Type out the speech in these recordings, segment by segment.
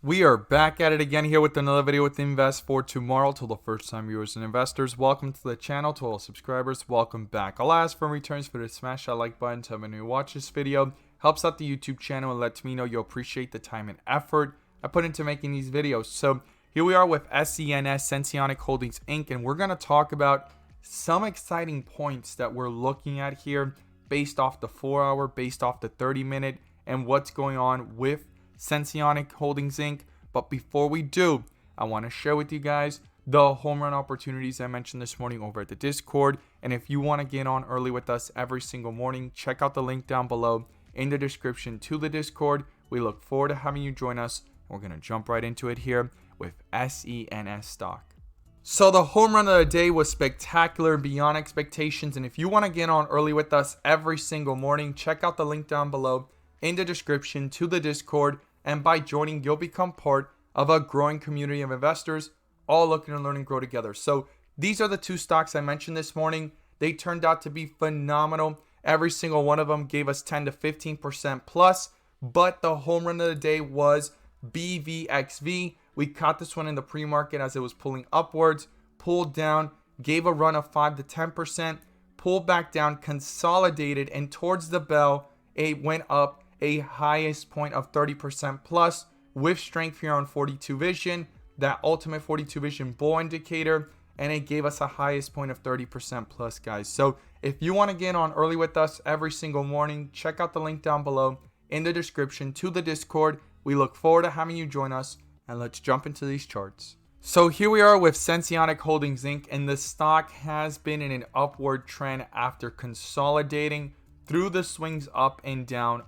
We are back at it again here with another video with Invest for Tomorrow. To the first time viewers and investors, welcome to the channel. To all subscribers, welcome back. I'll ask for returns for to smash that like button to when you watch this video. Helps out the YouTube channel and lets me know you appreciate the time and effort I put into making these videos. So here we are with SENS Sensonics Holdings Inc. And we're going to talk about some exciting points that we're looking at here based off the 4-hour, based off the 30-minute, and what's going on with Sensonics Holdings Inc. But before we do, I want to share with you guys the home run opportunities I mentioned this morning over at the Discord. And if you want to get on early with us every single morning, check out the link down below in the description to the Discord. We look forward to having you join us. We're going to jump right into it here with SENS Stock. So the home run of the day was spectacular, beyond expectations. And if you want to get on early with us every single morning, check out the link down below in the description to the Discord, and by joining you'll become part of a growing community of investors all looking to learn and grow together. So these are the two stocks I mentioned this morning. They turned out to be phenomenal. Every single one of them gave us 10 to 15% plus, but the home run of the day was BVXV. We caught this one in the pre-market as it was pulling upwards, pulled down, gave a run of 5 to 10%, pulled back down, consolidated, and towards the bell it went up a highest point of 30% plus with strength here on 42 vision, that ultimate 42 vision bull indicator, and it gave us a highest point of 30% plus, guys. So if you want to get on early with us every single morning, check out the link down below in the description to the Discord. We look forward to having you join us, and let's jump into these charts. So here we are with Sensonics Holdings Inc. and the stock has been in an upward trend after consolidating through the swings up and down,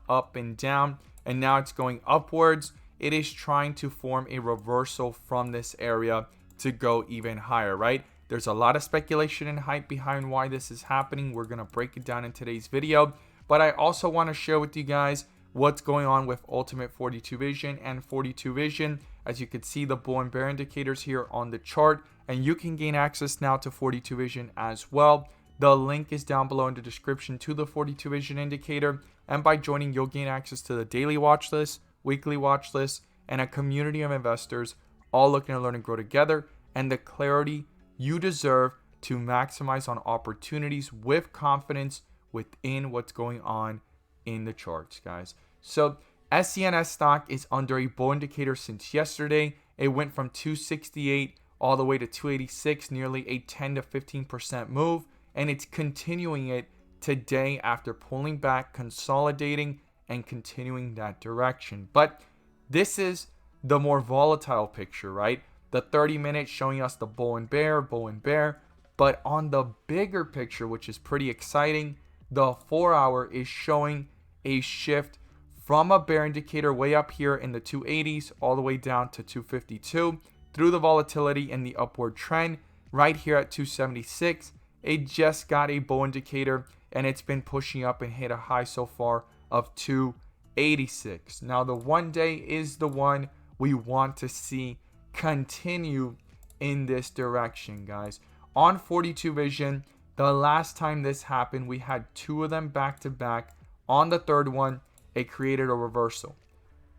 and now it's going upwards. It is trying to form a reversal from this area to go even higher, right? There's a lot of speculation and hype behind why this is happening. We're going to break it down in today's video, but I also want to share with you guys what's going on with ultimate 42 vision and 42 vision. As you can see, the bull and bear indicators here on the chart, and you can gain access now to 42 vision as well. The link is down below in the description to the 42 vision indicator, and by joining you'll gain access to the daily watch list, weekly watch list, and a community of investors all looking to learn and grow together, and the clarity you deserve to maximize on opportunities with confidence within what's going on in the charts, guys. So SENS stock is under a bull indicator since yesterday. It went from 268 all the way to 286, nearly a 10 to 15% move. And it's continuing it today after pulling back, consolidating, and continuing that direction. But this is the more volatile picture, right? The 30 minutes showing us the bull and bear. But on the bigger picture, which is pretty exciting, the 4-hour is showing a shift from a bear indicator way up here in the 280s all the way down to 252 through the volatility and the upward trend right here at 276. It just got a bull indicator and it's been pushing up and hit a high so far of 286. Now the 1 day is the one we want to see continue in this direction, guys. On 42 vision, the last time this happened, we had 2 of them back to back. On the third one, it created a reversal.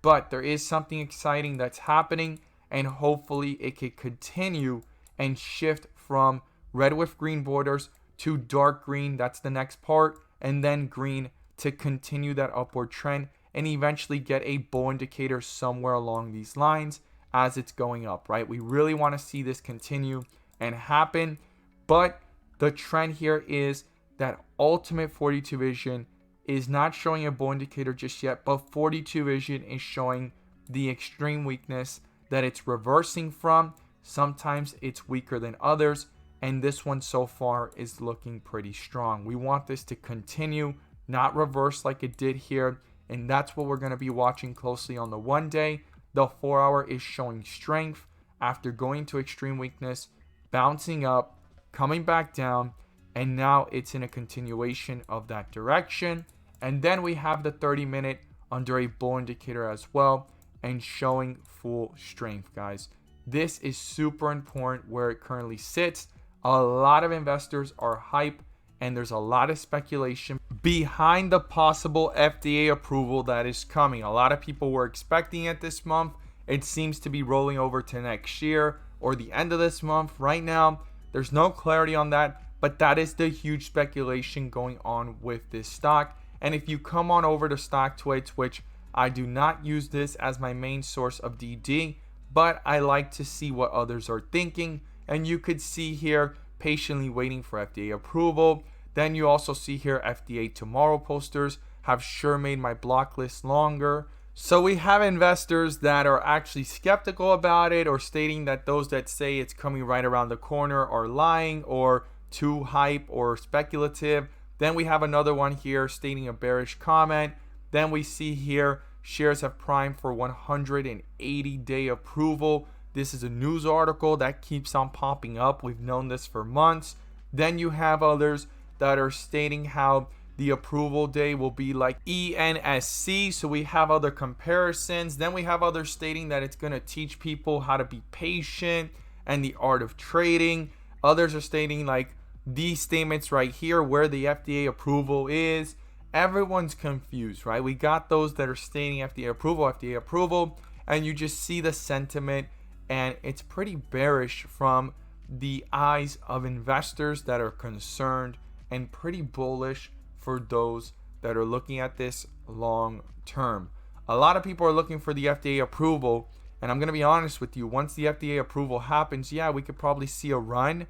But there is something exciting that's happening, and hopefully it can continue and shift from red with green borders to dark green. That's the next part, and then green to continue that upward trend and eventually get a bull indicator somewhere along these lines as it's going up, right? We really want to see this continue and happen, but the trend here is that ultimate 42 vision is not showing a bull indicator just yet, but 42 vision is showing the extreme weakness that it's reversing from. Sometimes it's weaker than others, and this one so far is looking pretty strong. We want this to continue, not reverse like it did here, and that's what we're going to be watching closely on the 1 day. The 4-hour is showing strength after going to extreme weakness, bouncing up, coming back down, and now it's in a continuation of that direction. And then we have the 30-minute under a bull indicator as well and showing full strength, guys. This is super important where it currently sits. A lot of investors are hype, and there's a lot of speculation behind the possible FDA approval that is coming. A lot of people were expecting it this month, it seems to be rolling over to next year or the end of this month. Right now, there's no clarity on that, but that is the huge speculation going on with this stock. And if you come on over to StockTwits, which I do not use this as my main source of DD, but I like to see what others are thinking. And you could see here, patiently waiting for FDA approval. Then you also see here FDA tomorrow posters have sure made my block list longer. So we have investors that are actually skeptical about it, or stating that those that say it's coming right around the corner are lying or too hype or speculative. Then we have another one here stating a bearish comment. Then we see here shares have primed for 180-day approval. This is a news article that keeps on popping up. We've known this for months. Then you have others that are stating how the approval day will be like ENSC. So we have other comparisons. Then we have others stating that it's going to teach people how to be patient and the art of trading. Others are stating like these statements right here where the FDA approval is. Everyone's confused, right? We got those that are stating FDA approval, and you just see the sentiment, and it's pretty bearish from the eyes of investors that are concerned, and pretty bullish for those that are looking at this long term. A lot of people are looking for the FDA approval, and I'm going to be honest with you, once the FDA approval happens, yeah, we could probably see a run,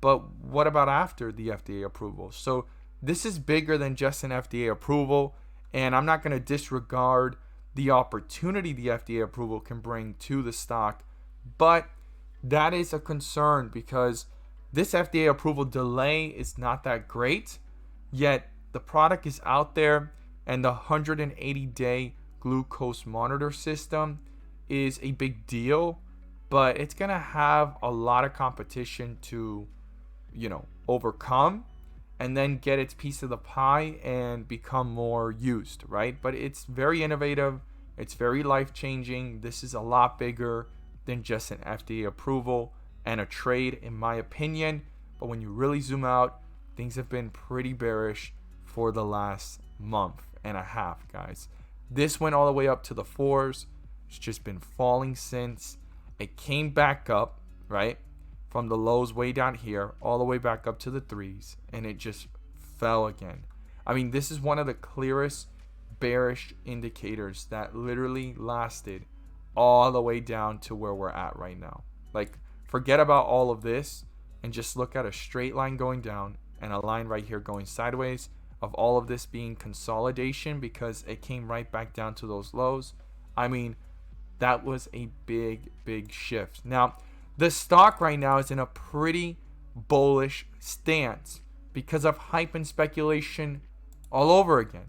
but what about after the FDA approval? So this is bigger than just an FDA approval, and I'm not going to disregard the opportunity the FDA approval can bring to the stock, but that is a concern because this FDA approval delay is not that great, yet the product is out there, and the 180-day glucose monitor system is a big deal, but it's going to have a lot of competition to, overcome and then get its piece of the pie and become more used, right? But it's very innovative. It's very life-changing. This is a lot bigger than just an FDA approval and a trade, in my opinion. But when you really zoom out, things have been pretty bearish for the last month and a half, guys. This went all the way up to the 4s. It's just been falling since. It came back up, right, from the lows way down here all the way back up to the 3s, and it just fell again. I mean, this is one of the clearest bearish indicators that literally lasted all the way down to where we're at right now. Like, forget about all of this and just look at a straight line going down and a line right here going sideways, of all of this being consolidation because it came right back down to those lows. I mean, that was a big shift. Now, the stock right now is in a pretty bullish stance because of hype and speculation all over again,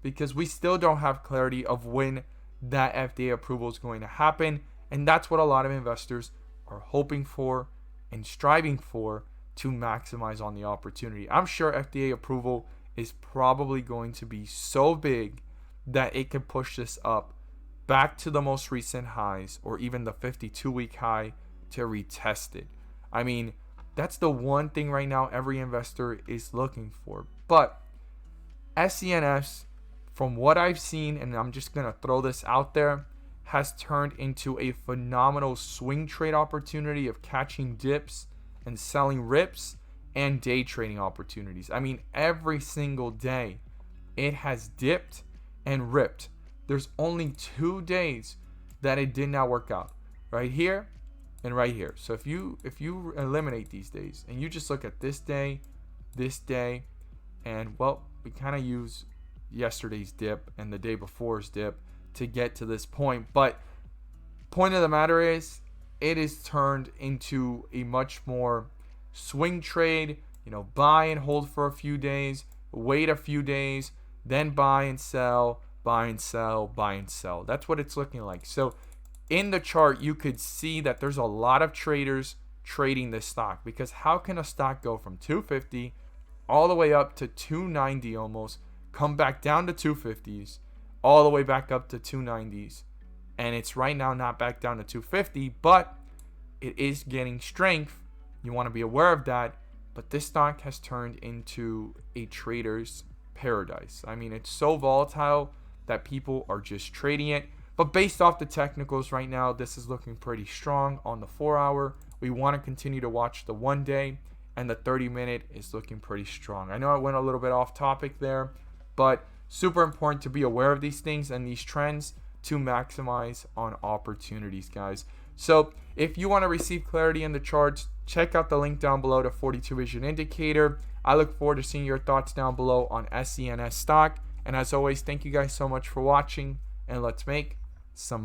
because we still don't have clarity of when that FDA approval is going to happen, and that's what a lot of investors are hoping for and striving for to maximize on the opportunity. I'm sure FDA approval is probably going to be so big that it can push this up back to the most recent highs or even the 52-week high to retest it. I mean, that's the one thing right now every investor is looking for. But SENS, from what I've seen, and I'm just going to throw this out there, has turned into a phenomenal swing trade opportunity of catching dips and selling rips and day trading opportunities. I mean, every single day it has dipped and ripped. There's only 2 days that it did not work out, right here and right here. So if you eliminate these days and you just look at this day, and well, we kind of use yesterday's dip and the day before's dip to get to this point. But point of the matter is, it is turned into a much more swing trade, buy and hold for a few days, wait a few days, then buy and sell, buy and sell, buy and sell. That's what it's looking like. So in the chart, you could see that there's a lot of traders trading this stock, because how can a stock go from 250 all the way up to 290 almost, come back down to 250s, all the way back up to 290s, and it's right now not back down to 250, but it is getting strength. You want to be aware of that. But this stock has turned into a trader's paradise. I mean, it's so volatile that people are just trading it. But based off the technicals right now, this is looking pretty strong on the 4-hour. We want to continue to watch the 1 day, and the 30-minute is looking pretty strong. I know I went a little bit off topic there, but super important to be aware of these things and these trends to maximize on opportunities, guys. So if you want to receive clarity in the charts, check out the link down below, the 42 vision indicator. I look forward to seeing your thoughts down below on SENS stock. And as always, thank you guys so much for watching, and let's make some